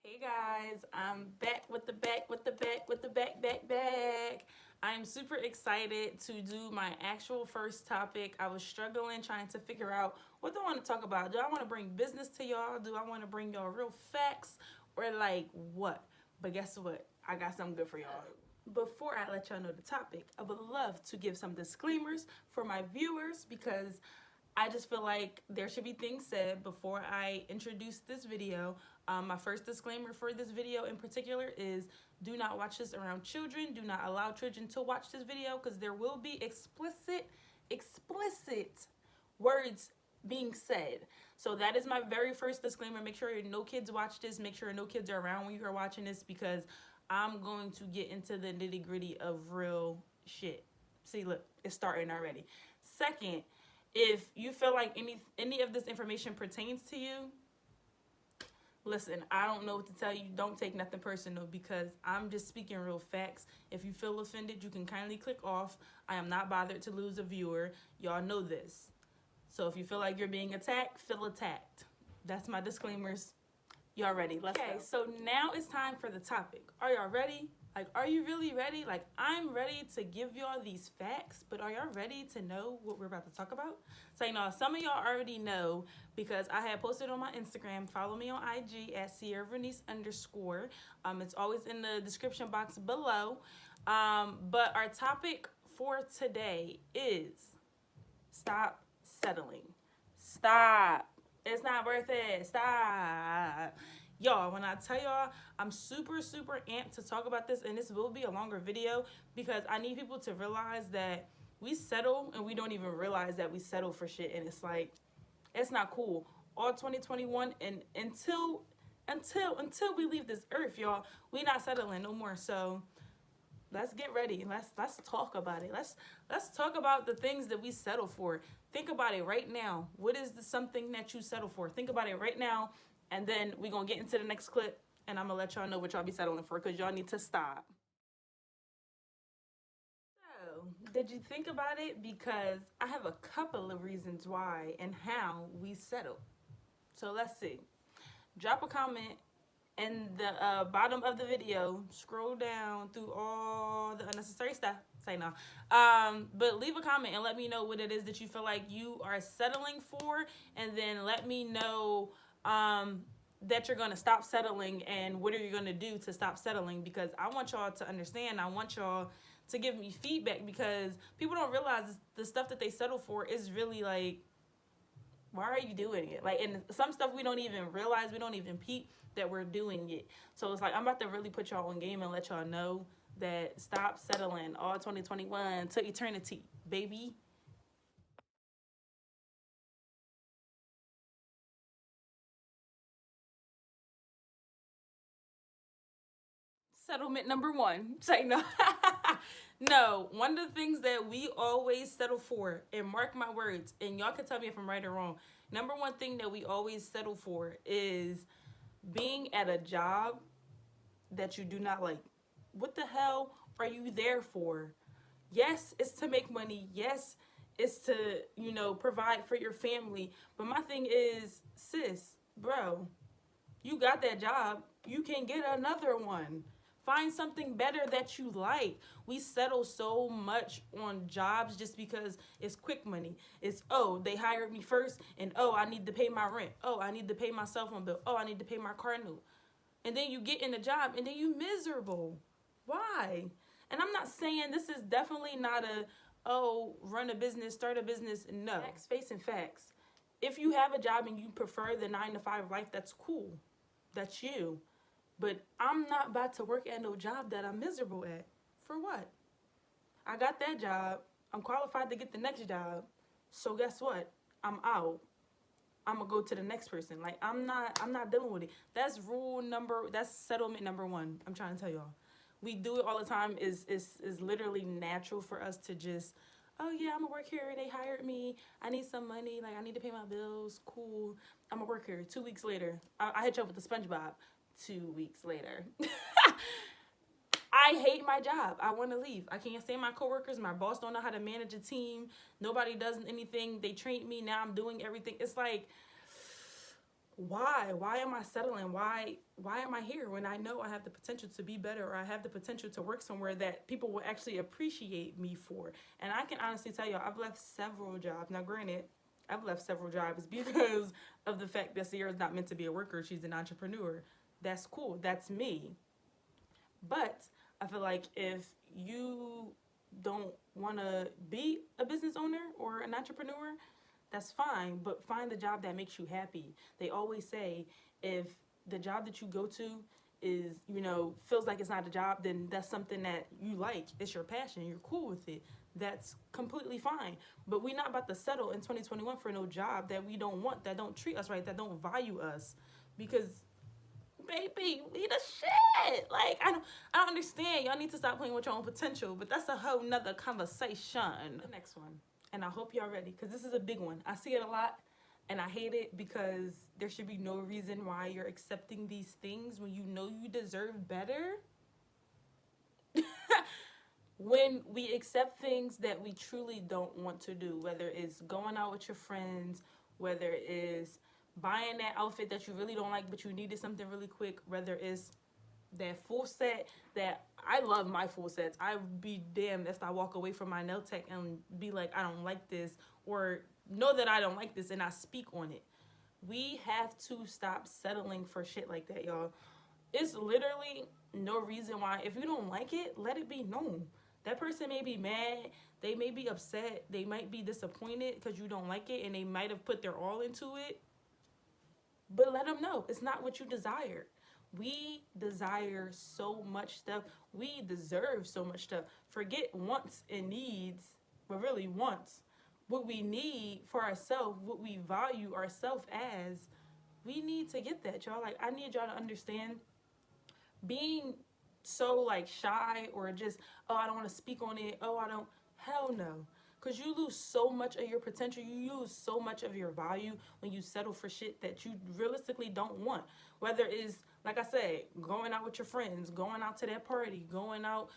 Hey guys, I'm back with the back. I'm super excited to do my actual first topic. I was struggling trying to figure out what do I want to talk about. Do I want to bring business to y'all? Do I want to bring y'all real facts? Or like what? But guess what? I got something good for y'all. Before I let y'all know the topic, I would love to give some disclaimers for my viewers because I just feel like there should be things said before I introduce this video. My first disclaimer for this video in particular is do not watch this around children. Do not allow children to watch this video because there will be explicit words being said. So that is my very first disclaimer. Make sure no kids watch this. Make sure no kids are around when you are watching this because I'm going to get into the nitty gritty of real shit. See, look, it's starting already. Second, if you feel like any of this information pertains to you, listen, I don't know what to tell you. Don't take nothing personal because I'm just speaking real facts. If you feel offended, you can kindly click off. I am not bothered to lose a viewer. Y'all know this. So if you feel like you're being attacked, feel attacked. That's my disclaimers. Y'all ready? Let's go. So now it's time for the topic. Are y'all ready? Like, are you really ready? Like, I'm ready to give y'all these facts, but are y'all ready to know what we're about to talk about? So, some of y'all already know because I had posted on my Instagram. Follow me on IG at @SierraVernice_. It's always in the description box below. But our topic for today is stop settling. Stop. It's not worth it. Stop. Y'all, when I tell y'all, I'm super amped to talk about this, and this will be a longer video because I need people to realize that we settle and we don't even realize that we settle for shit, and it's like, it's not cool. All 2021 and until we leave this earth, y'all, we not settling no more. So let's get ready. Let's talk about it. Let's talk about the things that we settle for. Think about it right now. What is something that you settle for? Think about it right now. And then we're going to get into the next clip, and I'm going to let y'all know what y'all be settling for because y'all need to stop. So, did you think about it? Because I have a couple of reasons why and how we settle. So, let's see. Drop a comment in the bottom of the video. Scroll down through all the unnecessary stuff. Say no. But leave a comment and let me know what it is that you feel like you are settling for. And then let me know that you're going to stop settling and what are you going to do to stop settling, because I want y'all to understand. I want y'all to give me feedback because people don't realize the stuff that they settle for is really like, why are you doing it? Like, and some stuff we don't even realize, we don't even peep that we're doing it. So it's like, I'm about to really put y'all on game and let y'all know that stop settling all 2021 to eternity, baby. Settlement number one. Say no. No, one of the things that we always settle for, and mark my words, and y'all can tell me if I'm right or wrong. Number one thing that we always settle for is being at a job that you do not like. What the hell are you there for? Yes, it's to make money. Yes, it's to, provide for your family. But my thing is, sis, bro, you got that job. You can get another one. Find something better that you like. We settle so much on jobs just because it's quick money. It's, oh, they hired me first, and oh, I need to pay my rent. Oh, I need to pay my cell phone bill. Oh, I need to pay my car note. And then you get in the job, and then you miserable. Why? And I'm not saying this is definitely not run a business, start a business. No. Facts, facing facts. If you have a job and you prefer the 9-to-5 life, that's cool. That's you. But I'm not about to work at no job that I'm miserable at. For what? I got that job. I'm qualified to get the next job. So guess what? I'm out. I'm gonna go to the next person. Like, I'm not dealing with it. That's settlement number one. I'm trying to tell y'all. We do it all the time. Is literally natural for us to just, oh yeah, I'm gonna work here. They hired me. I need some money. Like, I need to pay my bills. Cool. I'm gonna work here. 2 weeks later, I hit you up with the SpongeBob. 2 weeks later. I hate my job. I want to leave. I can't stand my coworkers. My boss don't know how to manage a team. Nobody does anything. They trained me. Now I'm doing everything. It's like, Why am I settling? Why am I here when I know I have the potential to be better, or I have the potential to work somewhere that people will actually appreciate me for? And I can honestly tell y'all, I've left several jobs. Now granted, I've left several jobs because of the fact that Sierra's not meant to be a worker, she's an entrepreneur. That's cool, that's me. But I feel like if you don't want to be a business owner or an entrepreneur, that's fine, but find the job that makes you happy. They always say if the job that you go to is, feels like it's not a job, then that's something that you like. It's your passion. You're cool with it. That's completely fine. But we're not about to settle in 2021 for no job that we don't want, that don't treat us right, that don't value us. Because baby, we the shit. Like, I don't understand. Y'all need to stop playing with your own potential, but that's a whole nother conversation. The next one, and I hope y'all ready, because this is a big one. I see it a lot, and I hate it because there should be no reason why you're accepting these things when you know you deserve better. When we accept things that we truly don't want to do, whether it's going out with your friends, whether it's buying that outfit that you really don't like but you needed something really quick, whether it's that full set that I love my full sets. I'd be damned if I walk away from my nail tech and be like, I don't like this, or know that I don't like this and I speak on it. We have to stop settling for shit like that, y'all. It's literally no reason why. If you don't like it, let it be known. That person may be mad, they may be upset, they might be disappointed because you don't like it, and they might have put their all into it. But let them know it's not what you desired. We desire so much stuff. We deserve so much stuff. Forget wants and needs, but really wants. What we need for ourselves, what we value ourselves as, we need to get that, y'all. Like, I need y'all to understand, being so like shy or just, oh, I don't want to speak on it, oh, I don't, hell no. Because you lose so much of your potential, you lose so much of your value when you settle for shit that you realistically don't want. Whether it's, like I said, going out with your friends, going out to that party, going out,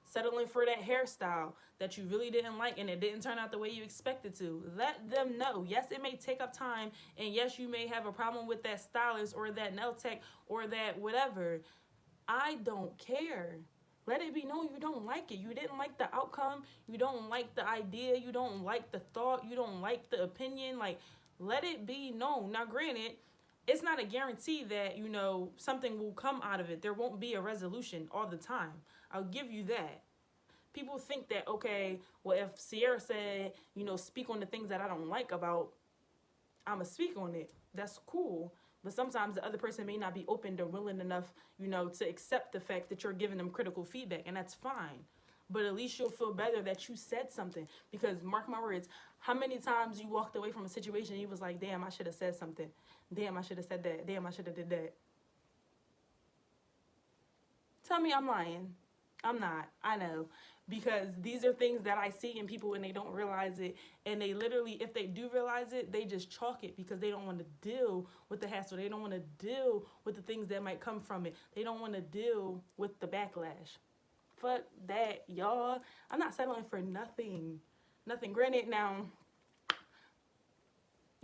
settling for that hairstyle that you really didn't like and it didn't turn out the way you expected to. Let them know. Yes, it may take up time, and yes, you may have a problem with that stylist or that nail tech or that whatever. I don't care. Let it be known you don't like it. You didn't like the outcome. You don't like the idea. You don't like the thought. You don't like the opinion. Like, let it be known. Now, granted, it's not a guarantee that, something will come out of it. There won't be a resolution all the time. I'll give you that. People think that, okay, well, if Sierra said, speak on the things that I don't like about, I'm going to speak on it. That's cool. But sometimes the other person may not be open or willing enough, to accept the fact that you're giving them critical feedback, and that's fine. But at least you'll feel better that you said something. Because mark my words, how many times you walked away from a situation and you was like, damn, I should have said something. Damn, I should have said that. Damn, I should have did that. Tell me I'm lying. I'm not. I know. Because these are things that I see in people and they don't realize it. And they literally, if they do realize it, they just chalk it because they don't want to deal with the hassle. They don't want to deal with the things that might come from it. They don't want to deal with the backlash. Fuck that, y'all. I'm not settling for nothing. Nothing. Granted, now,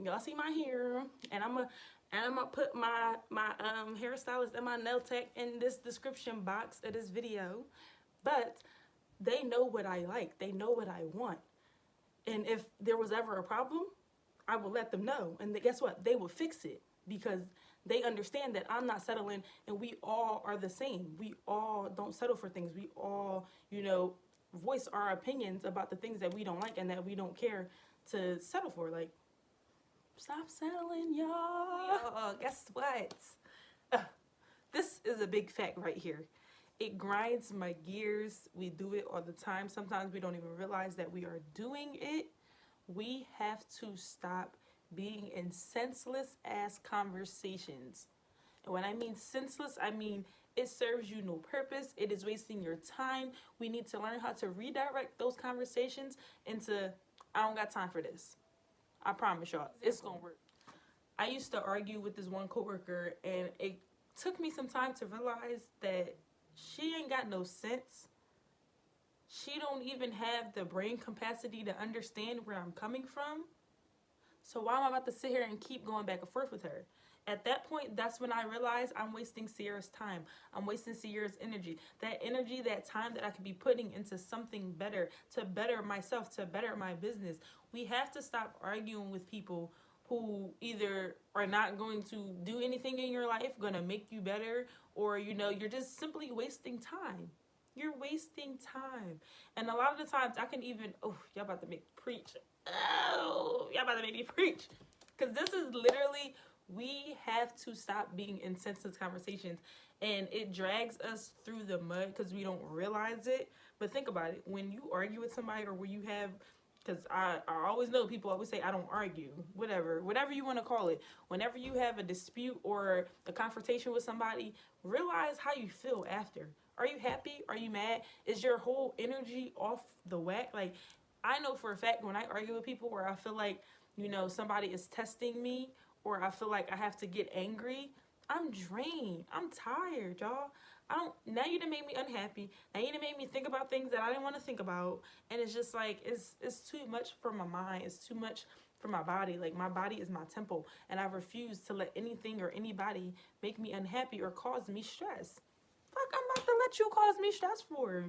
y'all see my hair, and I'm gonna put my hairstylist and my nail tech in this description box of this video. But they know what I like. They know what I want. And if there was ever a problem, I will let them know. And guess what? They will fix it because they understand that I'm not settling, and we all are the same. We all don't settle for things. We all, voice our opinions about the things that we don't like and that we don't care to settle for. Like, stop settling, y'all. Guess what? This is a big fact right here. It grinds my gears. We do it all the time. Sometimes we don't even realize that we are doing it. We have to stop being in senseless ass conversations. And when I mean senseless, I mean it serves you no purpose. It is wasting your time. We need to learn how to redirect those conversations into, I don't got time for this. I promise y'all, it's gonna work. I used to argue with this one coworker, and it took me some time to realize that she ain't got no sense. She don't even have the brain capacity to understand where I'm coming from. So why am I about to sit here and keep going back and forth with her? At that point, that's when I realized I'm wasting Sierra's time. I'm wasting Sierra's energy. That energy, that time that I could be putting into something better, to better myself, to better my business. We have to stop arguing with people who either are not going to do anything in your life, going to make you better, or, you're just simply wasting time. You're wasting time. And a lot of the times I can even, y'all about to make me preach. Y'all about to make me preach. Because this is literally, we have to stop being in senseless conversations. And it drags us through the mud because we don't realize it. But think about it. When you argue with somebody, or when you have, because I always know people always say, I don't argue. Whatever you want to call it. Whenever you have a dispute or a confrontation with somebody, realize how you feel after. Are you happy? Are you mad? Is your whole energy off the whack? Like, I know for a fact when I argue with people where I feel like, somebody is testing me, or I feel like I have to get angry, I'm drained. I'm tired, y'all. Now you done made me unhappy. Now you done made me think about things that I didn't want to think about. And it's just like, it's too much for my mind. It's too much for my body. Like, my body is my temple. And I refuse to let anything or anybody make me unhappy or cause me stress. Fuck, I'm about to let you cause me stress for?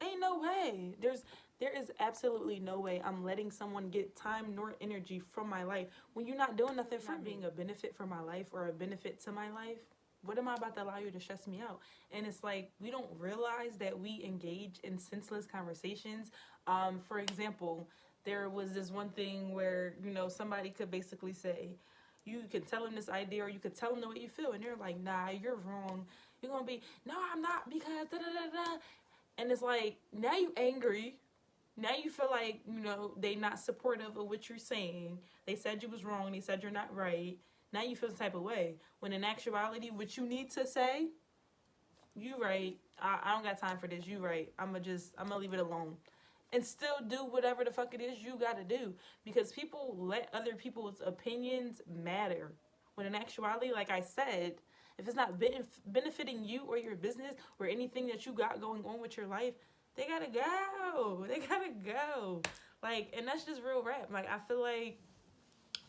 Ain't no way. There is absolutely no way I'm letting someone get time nor energy from my life when you're not doing nothing for me. Being a benefit for my life or a benefit to my life. What am I about to allow you to stress me out? And it's like, we don't realize that we engage in senseless conversations. For example, there was this one thing where, somebody could basically say, you could tell them this idea, or you could tell them the way you feel, and they're like, nah, you're wrong. You're gonna be, no, I'm not, because da da da da. And it's like, now you angry. Now you feel like, they not supportive of what you're saying. They said you was wrong. They said you're not right. Now you feel the type of way. When in actuality, what you need to say, you right. I don't got time for this. You right. I'm gonna leave it alone. And still do whatever the fuck it is you gotta do. Because people let other people's opinions matter. When in actuality, like I said, if it's not benefiting you or your business or anything that you got going on with your life, they gotta go. They gotta go. Like, and that's just real rap. Like, I feel like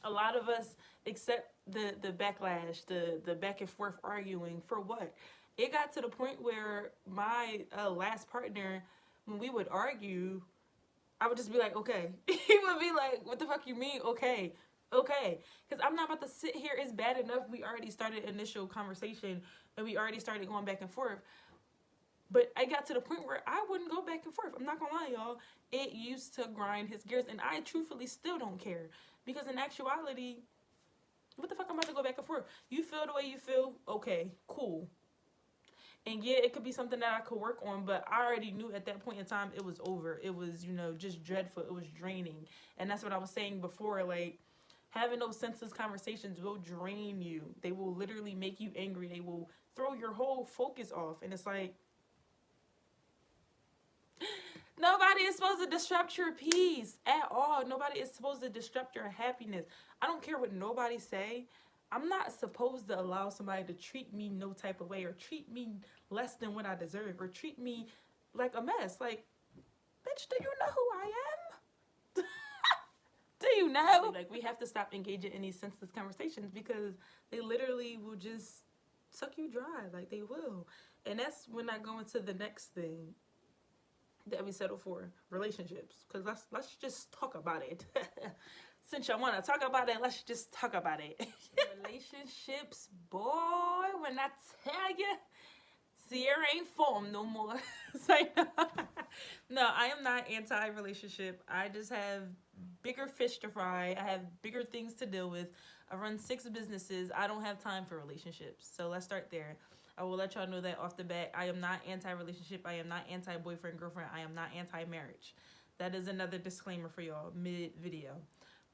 a lot of us accept the backlash, the back and forth arguing for what? It got to the point where my last partner, when we would argue, I would just be like, okay. He would be like, what the fuck you mean? Okay. Because I'm not about to sit here. It's bad enough we already started initial conversation and we already started going back and forth. But I got to the point where I wouldn't go back and forth. I'm not gonna lie, y'all. It used to grind his gears, and I truthfully still don't care. Because in actuality, what the fuck I'm about to go back and forth? You feel the way you feel? Okay, cool. And yeah, it could be something that I could work on, but I already knew at that point in time it was over. It was, just dreadful. It was draining. And that's what I was saying before, like, having those senseless conversations will drain you. They will literally make you angry. They will throw your whole focus off. And it's like, nobody is supposed to disrupt your peace at all. Nobody is supposed to disrupt your happiness. I don't care what nobody say. I'm not supposed to allow somebody to treat me no type of way, or treat me less than what I deserve, or treat me like a mess. Like, bitch, do you know who I am? Do you know? Like, we have to stop engaging in these senseless conversations because they literally will just suck you dry. Like, they will. And that's when I go into the next thing that we settle for, relationships. Because let's just talk about it. Since y'all want to talk about it, let's just talk about it. Relationships, boy, when I tell you, Sierra ain't formed no more. No, I am not anti-relationship. I just have bigger fish to fry. I have bigger things to deal with. I run 6 businesses. I don't have time for relationships. So let's start there. I will let y'all know that off the bat. I am not anti-relationship. I am not anti-boyfriend, girlfriend. I am not anti-marriage. That is another disclaimer for y'all mid-video.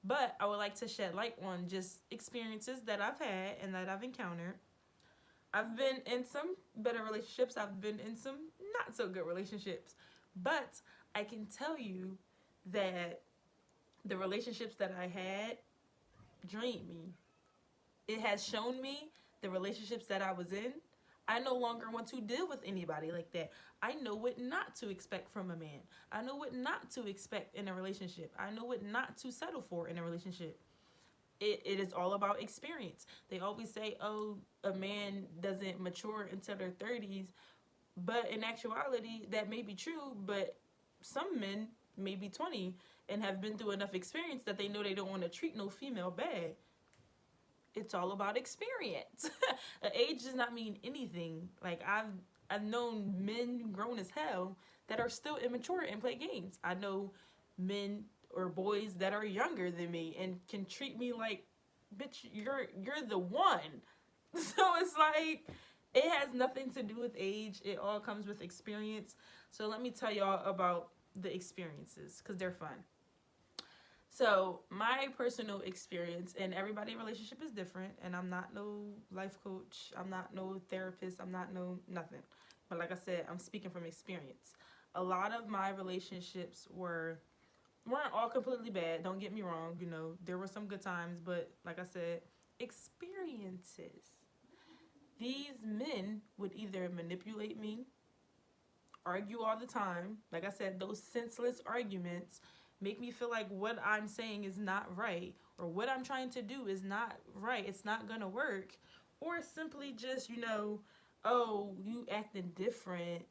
But I would like to shed light on just experiences that I've had and that I've encountered. I've been in some better relationships. I've been in some not so good relationships. But I can tell you that the relationships that I had drained me. It has shown me the relationships that I was in. I no longer want to deal with anybody like that. I know what not to expect from a man. I know what not to expect in a relationship. I know what not to settle for in a relationship. it is all about experience. They always say, oh, a man doesn't mature until their 30s, but in actuality, that may be true, but some men may be 20 and have been through enough experience that they know they don't want to treat no female bad. It's all about experience. Age does not mean anything. Like, I've known men grown as hell that are still immature and play games. I know men or boys that are younger than me and can treat me like, bitch, you're the one. So it's like, it has nothing to do with age. It all comes with experience. So let me tell y'all about the experiences, because they're fun. So my personal experience, and everybody's relationship is different, and I'm not no life coach, I'm not no therapist, I'm not no nothing. But like I said, I'm speaking from experience. A lot of my relationships weren't all completely bad. Don't get me wrong. You know, there were some good times, but like I said, experiences. These men would either manipulate me, argue all the time. Like I said, those senseless arguments make me feel like what I'm saying is not right, or what I'm trying to do is not right. It's not gonna work. Or simply just, oh, you acting different.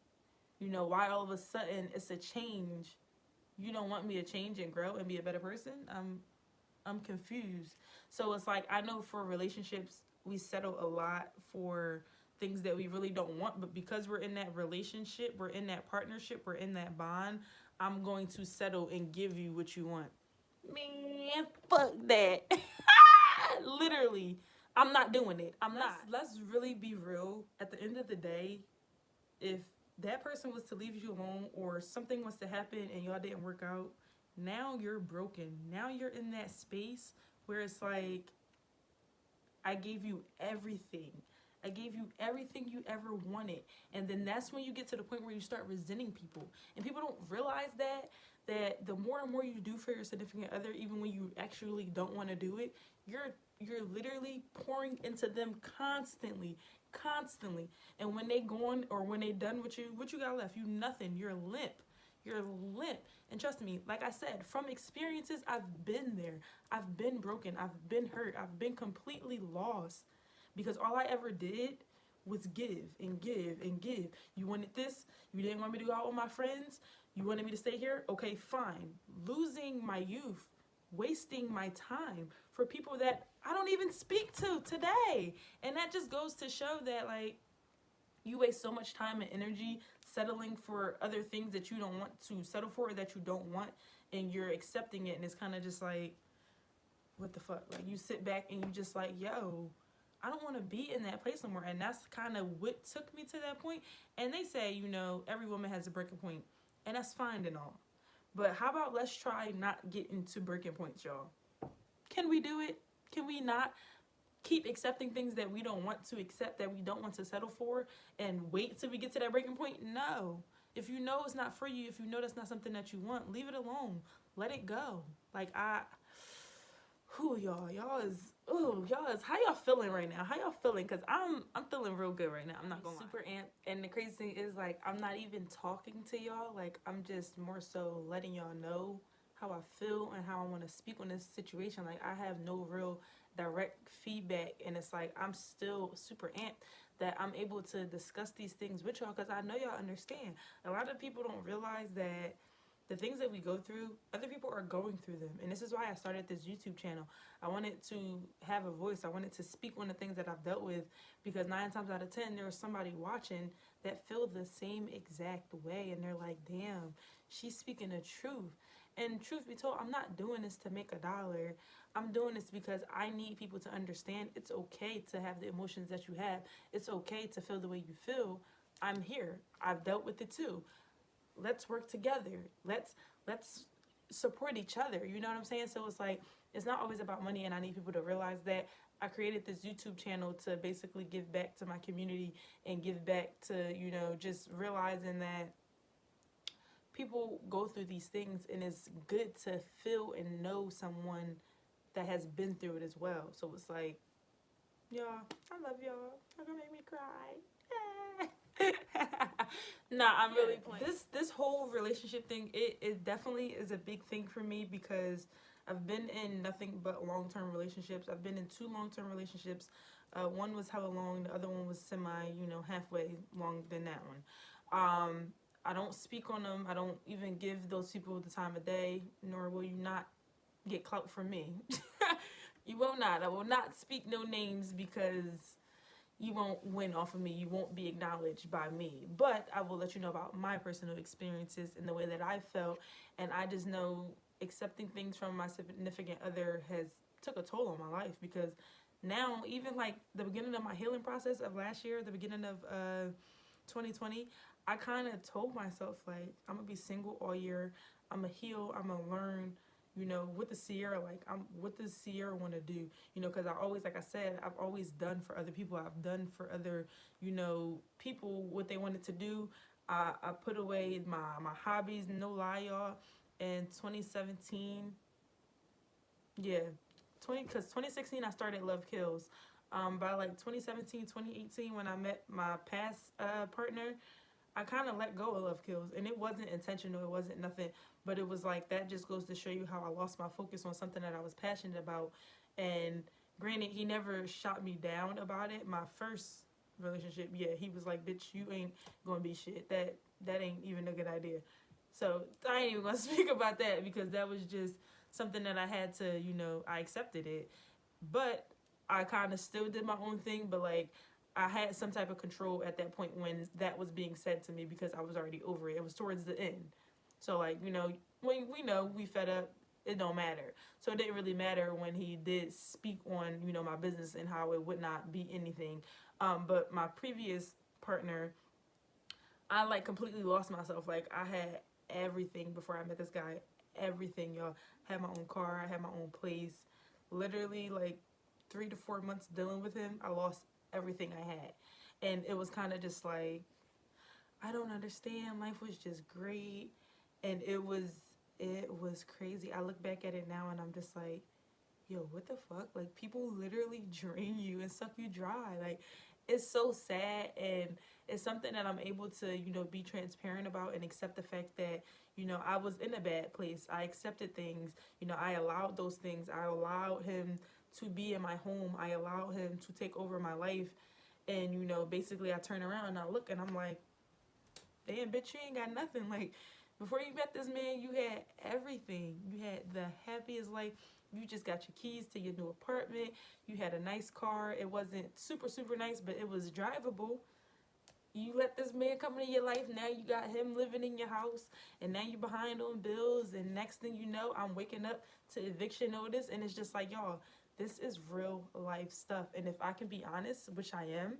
Why all of a sudden it's a change? You don't want me to change and grow and be a better person? I'm confused. So it's like, I know for relationships, we settle a lot for things that we really don't want, but because we're in that relationship, we're in that partnership, we're in that bond, I'm going to settle and give you what you want. Man, fuck that. Literally, I'm not doing it. I'm not. Let's really be real. At the end of the day, if that person was to leave you alone, or something was to happen and y'all didn't work out, now you're broken. Now you're in that space where it's like, I gave you everything. I gave you everything you ever wanted. And then that's when you get to the point where you start resenting people. And people don't realize that the more and more you do for your significant other, even when you actually don't want to do it, you're literally pouring into them constantly. And when they gone, or when they done with you, what you got left? You nothing. You're limp. And trust me, like I said, from experiences, I've been there. I've been broken. I've been hurt. I've been completely lost. Because all I ever did was give and give and give. You wanted this. You didn't want me to go out with my friends. You wanted me to stay here. Okay, fine. Losing my youth, wasting my time for people that I don't even speak to today. And that just goes to show that, like, you waste so much time and energy settling for other things that you don't want to settle for, or that you don't want, and you're accepting it. And it's kind of just like, what the fuck? Like, you sit back and you just like, yo, I don't want to be in that place anymore. And that's kind of what took me to that point. And they say, every woman has a breaking point. And that's fine and all. But how about let's try not getting to breaking points, y'all? Can we do it? Can we not keep accepting things that we don't want to accept, that we don't want to settle for, and wait till we get to that breaking point? No. If you know it's not for you, if you know that's not something that you want, leave it alone. Let it go. Like, y'all is, how y'all feeling right now? How y'all feeling? Because I'm feeling real good right now. I'm not going to lie. Super amped. And the crazy thing is, like, I'm not even talking to y'all. Like, I'm just more so letting y'all know how I feel and how I want to speak on this situation. Like, I have no real direct feedback, and it's like, I'm still super amped that I'm able to discuss these things with y'all, because I know y'all understand. A lot of people don't realize that the things that we go through, other people are going through them. And this is why I started this YouTube channel. I wanted to have a voice. I wanted to speak on the things that I've dealt with, because 9 times out of 10, there's somebody watching that feel the same exact way. And they're like, damn, she's speaking the truth. And truth be told, I'm not doing this to make $1. I'm doing this because I need people to understand it's okay to have the emotions that you have. It's okay to feel the way you feel. I'm here. I've dealt with it too. Let's work together. Let's support each other. You know what I'm saying? So it's like, it's not always about money, and I need people to realize that. I created this YouTube channel to basically give back to my community and give back to, just realizing that people go through these things, and it's good to feel and know someone that has been through it as well. So it's like, y'all, I love y'all. You're gonna make me cry. Nah, I'm really playing. This whole relationship thing, it definitely is a big thing for me, because I've been in nothing but long-term relationships. I've been in two long-term relationships. One was hella long, the other one was semi, halfway long than that one. I don't speak on them. I don't even give those people the time of day, nor will you not get clout from me. You will not. I will not speak no names because you won't win off of me. You won't be acknowledged by me. But I will let you know about my personal experiences and the way that I felt. And I just know accepting things from my significant other has took a toll on my life, because now, even like the beginning of my healing process of last year, the beginning of 2020, I kind of told myself, like, I'm going to be single all year. I'm going to heal. I'm going to learn, what the Sierra, like, what does Sierra want to do? Because I always, like I said, I've always done for other people. I've done for other, people what they wanted to do. I put away my hobbies, no lie, y'all. In 2017, yeah, because 2016 I started Love Kills. By like 2017, 2018, when I met my past partner, I kind of let go of Love Kills, and it wasn't intentional. It wasn't nothing, but it was like, that just goes to show you how I lost my focus on something that I was passionate about. And granted, he never shot me down about it. My first relationship, yeah, he was like, "Bitch, you ain't gonna be shit. That ain't even a good idea." So I ain't even gonna speak about that, because that was just something that I had to, I accepted it, but I kind of still did my own thing. But like, I had some type of control at that point when that was being said to me, because I was already over it. It was towards the end. So like, when we know we fed up, it don't matter. So it didn't really matter when he did speak on, my business and how it would not be anything. But my previous partner, I like completely lost myself. Like, I had everything before I met this guy. Everything, y'all. I had my own car. I had my own place. Literally, like 3 to 4 months dealing with him, I lost everything I had. And it was kind of just like, I don't understand. Life was just great. And it was crazy. I look back at it now and I'm just like, yo, what the fuck? Like, people literally drain you and suck you dry. Like, it's so sad, and it's something that I'm able to, be transparent about and accept the fact that, I was in a bad place. I accepted things. I allowed those things. I allowed him to be in my home. I allowed him to take over my life. And, basically I turn around and I look and I'm like, damn, bitch, you ain't got nothing. Like, before you met this man, you had everything. You had the happiest life. You just got your keys to your new apartment. You had a nice car. It wasn't super, super nice, but it was drivable. You let this man come into your life. Now you got him living in your house, and now you behind on bills. And next thing you know, I'm waking up to eviction notice, and it's just like, y'all, this is real life stuff. And if I can be honest, which I am,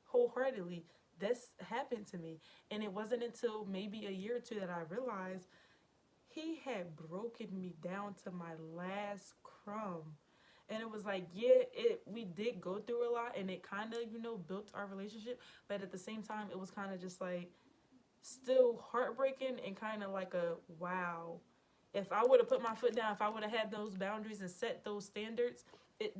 wholeheartedly, this happened to me. And it wasn't until maybe a year or two that I realized he had broken me down to my last crumb. And it was like, yeah, we did go through a lot, and it kind of, built our relationship. But at the same time, it was kind of just like still heartbreaking, and kind of like a wow. If I would have put my foot down, if I would have had those boundaries and set those standards,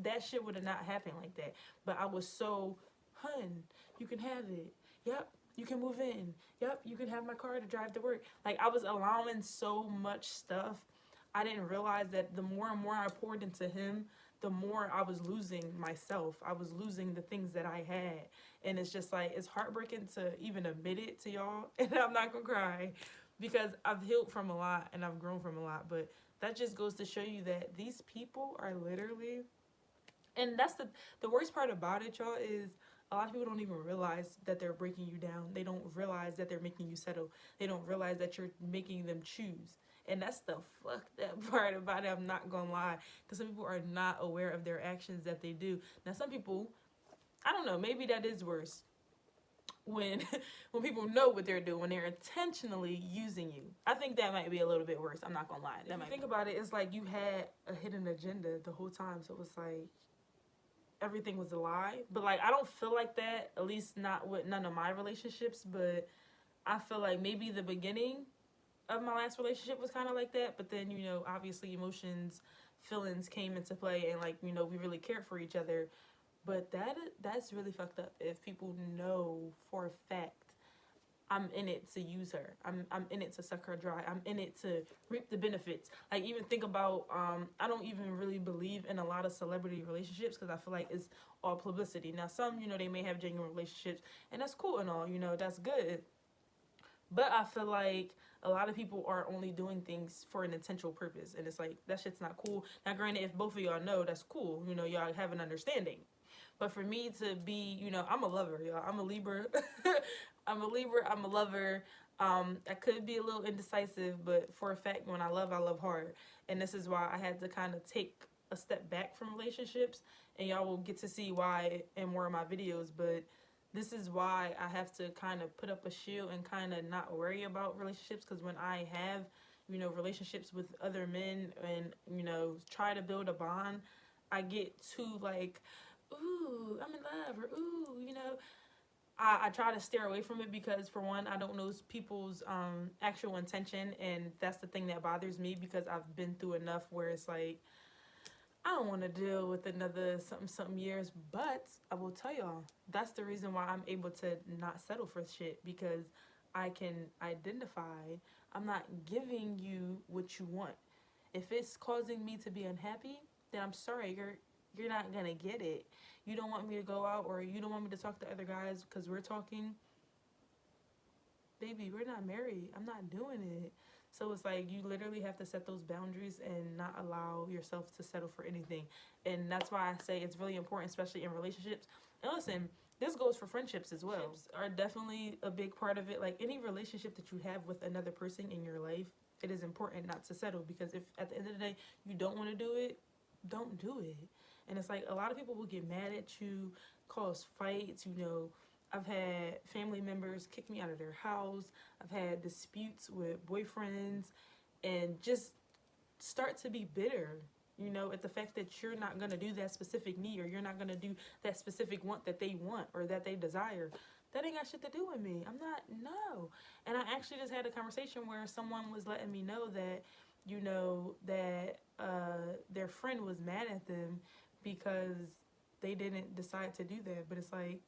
that shit would have not happened like that. But I was so, hun, you can have it. Yep, you can move in. Yep, you can have my car to drive to work. Like, I was allowing so much stuff. I didn't realize that the more and more I poured into him, the more I was losing myself. I was losing the things that I had. And it's just like, it's heartbreaking to even admit it to y'all. And I'm not gonna cry, because I've healed from a lot and I've grown from a lot. But that just goes to show you that these people are literally, and that's the worst part about it, y'all, is a lot of people don't even realize that they're breaking you down. They don't realize that they're making you settle. They don't realize that you're making them choose. And that's the fucked up part about it. I'm not gonna lie, because some people are not aware of their actions that they do. Now, some people, I don't know, maybe that is worse when people know what they're doing, when they're intentionally using you. I think that might be a little bit worse. I'm not gonna lie. If you think about it, it's like you had a hidden agenda the whole time. So it was like everything was a lie. But like, I don't feel like that, at least not with none of my relationships. But I feel like maybe the beginning of my last relationship was kind of like that. But then, obviously emotions, feelings came into play, and like, we really cared for each other. But that's really fucked up if people know for a fact I'm in it to use her. I'm in it to suck her dry. I'm in it to reap the benefits. Like, even think about, I don't even really believe in a lot of celebrity relationships because I feel like it's all publicity. Now, some, they may have genuine relationships, and that's cool and all, that's good. But I feel like a lot of people are only doing things for an intentional purpose, and it's like, that shit's not cool. Now, granted, if both of y'all know, that's cool. Y'all have an understanding. But for me to be, I'm a lover, y'all. I'm a Libra. I'm a Libra. I'm a lover. I could be a little indecisive, but for a fact, when I love hard. And this is why I had to kind of take a step back from relationships. And y'all will get to see why in more of my videos. But this is why I have to kind of put up a shield and kind of not worry about relationships. Because when I have, relationships with other men and, try to build a bond, I get too like, ooh, I'm in love, or ooh, I try to steer away from it because, for one, I don't know people's actual intention, and that's the thing that bothers me because I've been through enough where it's like, I don't want to deal with another something years. But I will tell y'all, that's the reason why I'm able to not settle for shit, because I can identify I'm not giving you what you want. If it's causing me to be unhappy, then I'm sorry, you're not gonna get it. You don't want me to go out, or you don't want me to talk to other guys because we're talking. Baby, we're not married. I'm not doing it. So it's like, you literally have to set those boundaries and not allow yourself to settle for anything. And that's why I say it's really important, especially in relationships. And listen, this goes for friendships as well. Friendships are definitely a big part of it. Like, any relationship that you have with another person in your life, it is important not to settle, because if at the end of the day you don't want to do it, don't do it. And it's like, a lot of people will get mad at you, cause fights. I've had family members kick me out of their house. I've had disputes with boyfriends, and just start to be bitter, at the fact that you're not going to do that specific need, or you're not going to do that specific want that they want or that they desire. That ain't got shit to do with me. I'm not, no. And I actually just had a conversation where someone was letting me know that, that their friend was mad at them because they didn't decide to do that. But it's like,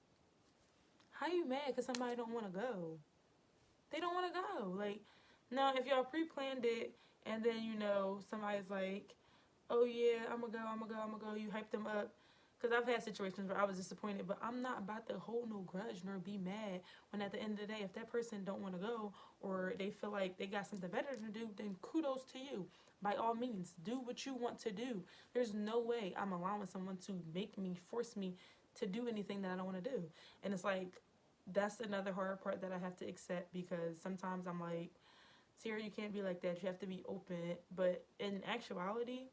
how you mad because somebody don't want to go? They don't want to go. Like, now, if y'all pre-planned it, and then, somebody's like, oh yeah, I'm gonna go, you hype them up. Because I've had situations where I was disappointed, but I'm not about to hold no grudge nor be mad when at the end of the day, if that person don't want to go, or they feel like they got something better to do, then kudos to you. By all means, do what you want to do. There's no way I'm allowing someone to force me to do anything that I don't want to do. And it's like, that's another hard part that I have to accept, because sometimes I'm like, Sierra, you can't be like that. You have to be open. But in actuality,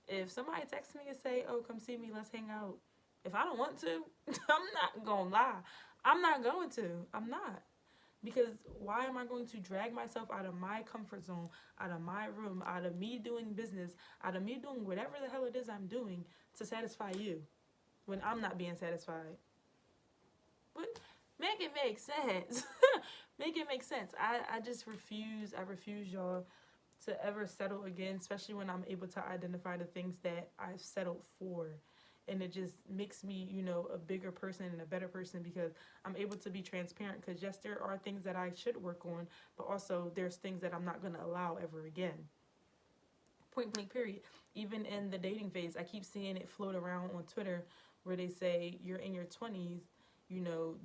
if somebody texts me and say, oh, come see me, let's hang out, if I don't want to, I'm not gonna lie. I'm not going to. I'm not. Because why am I going to drag myself out of my comfort zone, out of my room, out of me doing business, out of me doing whatever the hell it is I'm doing to satisfy you when I'm not being satisfied? But make it make sense. Make it make sense. I just refuse. I refuse, y'all, to ever settle again, especially when I'm able to identify the things that I've settled for. And it just makes me, a bigger person and a better person, because I'm able to be transparent. Because yes, there are things that I should work on, but also there's things that I'm not going to allow ever again. Point blank period. Even in the dating phase, I keep seeing it float around on Twitter where they say, you're in your 20s,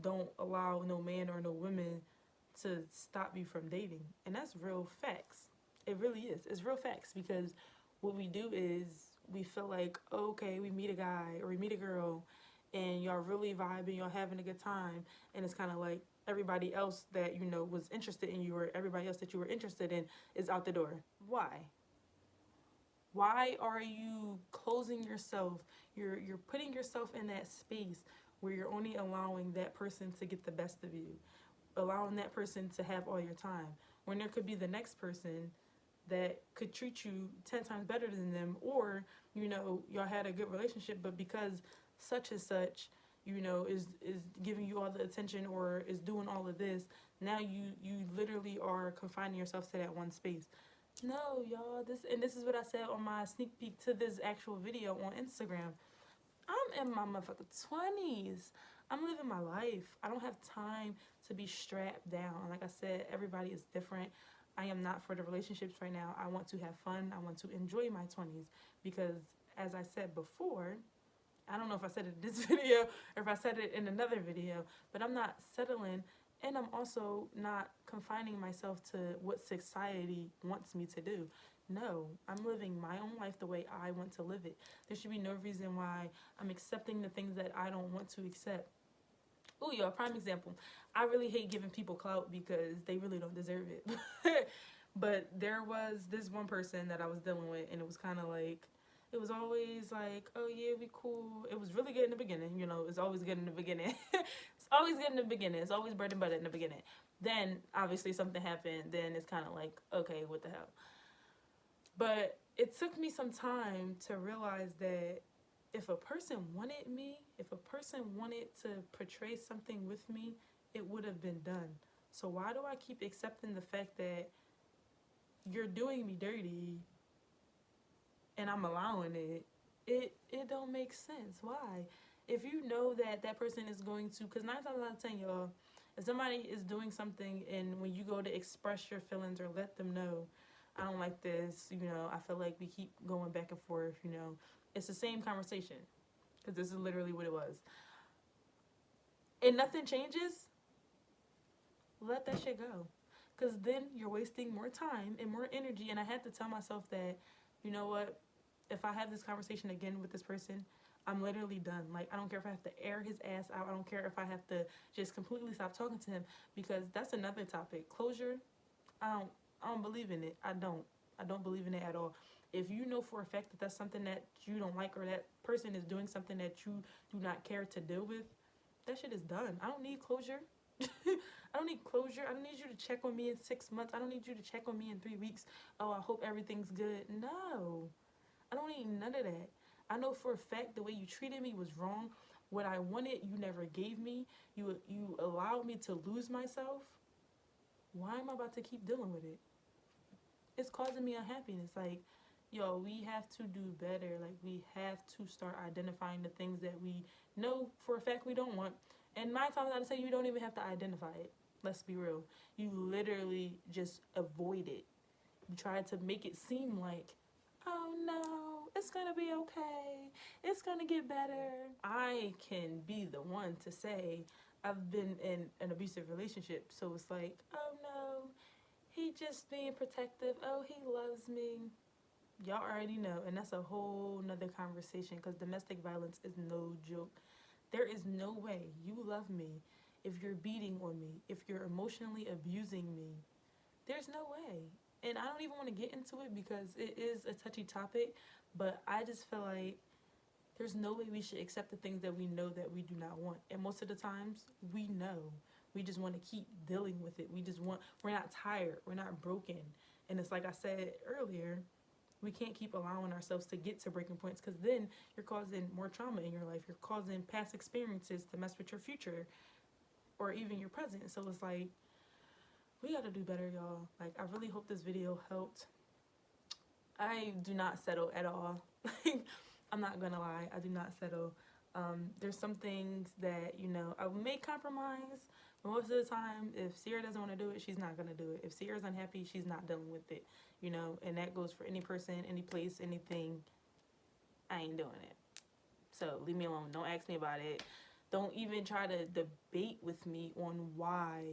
don't allow no man or no woman to stop you from dating. And that's real facts. It really is. It's real facts, because what we do is we feel like, okay, we meet a guy or we meet a girl and y'all really vibing, y'all having a good time, and it's kind of like everybody else that, was interested in you, or everybody else that you were interested in, is out the door. Why? Why are you closing yourself? You're putting yourself in that space where you're only allowing that person to get the best of you, allowing that person to have all your time, when there could be the next person that could treat you 10 times better than them, or, y'all had a good relationship, but because such and such, is giving you all the attention or is doing all of this, now you literally are confining yourself to that one space. No, y'all, this is what I said on my sneak peek to this actual video on Instagram. I'm in my motherfucking 20s. I'm living my life. I don't have time to be strapped down. Like I said, everybody is different. I am not for the relationships right now. I want to have fun. I want to enjoy my 20s because, as I said before, I don't know if I said it in this video or if I said it in another video, but I'm not settling, and I'm also not confining myself to what society wants me to do. No, I'm living my own life the way I want to live it. There should be no reason why I'm accepting the things that I don't want to accept. Oh, yo, a prime example. I really hate giving people clout because they really don't deserve it. But there was this one person that I was dealing with, and it was kind of like, it was always like, oh yeah, we cool. It was really good in the beginning, you know, it's always good in the beginning. It's always good in the beginning. It's always bread and butter in the beginning. Then, obviously, something happened. Then it's kind of like, okay, what the hell? But it took me some time to realize that if a person wanted me, if a person wanted to portray something with me, it would have been done. So why do I keep accepting the fact that you're doing me dirty and I'm allowing it? It don't make sense. Why? If you know that that person is going to, because 9 times out of 10, y'all, if somebody is doing something and when you go to express your feelings or let them know, I don't like this, you know, I feel like we keep going back and forth, you know, it's the same conversation, because this is literally what it was, and nothing changes, let that shit go. Because then you're wasting more time and more energy. And I had to tell myself that, you know what, if I have this conversation again with this person, I'm literally done. Like, I don't care if I have to air his ass out. I don't care if I have to just completely stop talking to him, because that's another topic. Closure, I don't believe in it. I don't believe in it at all. If you know for a fact that that's something that you don't like, or that person is doing something that you do not care to deal with, that shit is done. I don't need closure. I don't need closure. I don't need you to check on me in 6 months. I don't need you to check on me in 3 weeks. Oh, I hope everything's good. No, I don't need none of that. I know for a fact the way you treated me was wrong. What I wanted, you never gave me. You allowed me to lose myself. Why am I about to keep dealing with it? It's causing me unhappiness. Like, yo, we have to do better. Like, we have to start identifying the things that we know for a fact we don't want. And 9 times out of 10, you don't even have to identify it. Let's be real. You literally just avoid it. You try to make it seem like, oh no, it's gonna be okay. It's gonna get better. I can be the one to say I've been in an abusive relationship. So it's like, oh no, he just being protective. Oh, he loves me. Y'all already know. And that's a whole nother conversation, because domestic violence is no joke. There is no way you love me if you're beating on me, if you're emotionally abusing me. There's no way. And I don't even want to get into it because it is a touchy topic, but I just feel like there's no way we should accept the things that we know that we do not want. And most of the times, we know. We just want to keep dealing with it. We're not tired. We're not broken. And it's like I said earlier, we can't keep allowing ourselves to get to breaking points, because then you're causing more trauma in your life. You're causing past experiences to mess with your future or even your present. So it's like, we got to do better, y'all. Like, I really hope this video helped. I do not settle at all. I'm not gonna lie, I do not settle. There's some things that, you know, I may compromise, but most of the time, if Sierra doesn't want to do it, she's not gonna do it. If Sierra's unhappy, she's not dealing with it, you know, and that goes for any person, any place, anything. I ain't doing it. So leave me alone. Don't ask me about it. Don't even try to debate with me on why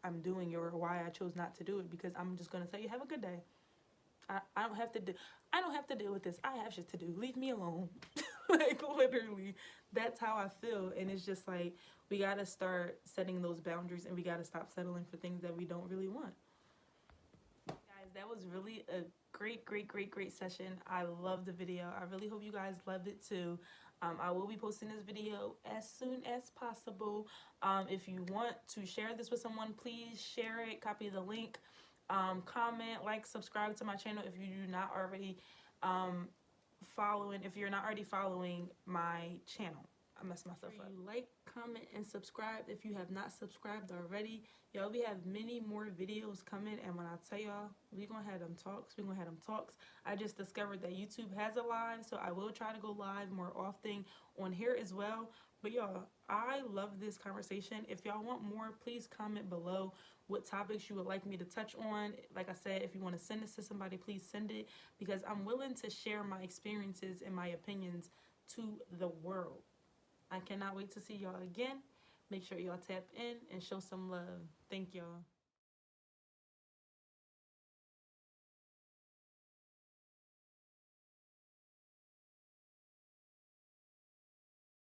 I'm doing it or why I chose not to do it, because I'm just gonna tell you, have a good day. I don't have to deal with this. I have shit to do. Leave me alone. Like, literally, that's how I feel. And it's just like, we gotta start setting those boundaries, and we gotta stop settling for things that we don't really want. Guys, that was really a great session. I love the video. I really hope you guys loved it too. I will be posting this video as soon as possible. If you want to share this with someone, please share it, copy the link, comment, like, subscribe to my channel if you do not already if you're not already following my channel. I messed myself up. Like, comment, and subscribe if you have not subscribed already. Y'all, we have many more videos coming, and when I tell y'all, we're gonna have them talks. I just discovered that YouTube has a live, so I will try to go live more often on here as well. But y'all, I love this conversation. If y'all want more, please comment below what topics you would like me to touch on. Like I said, if you want to send this to somebody, please send it, because I'm willing to share my experiences and my opinions to the world. I cannot wait to see y'all again. Make sure y'all tap in and show some love. Thank y'all.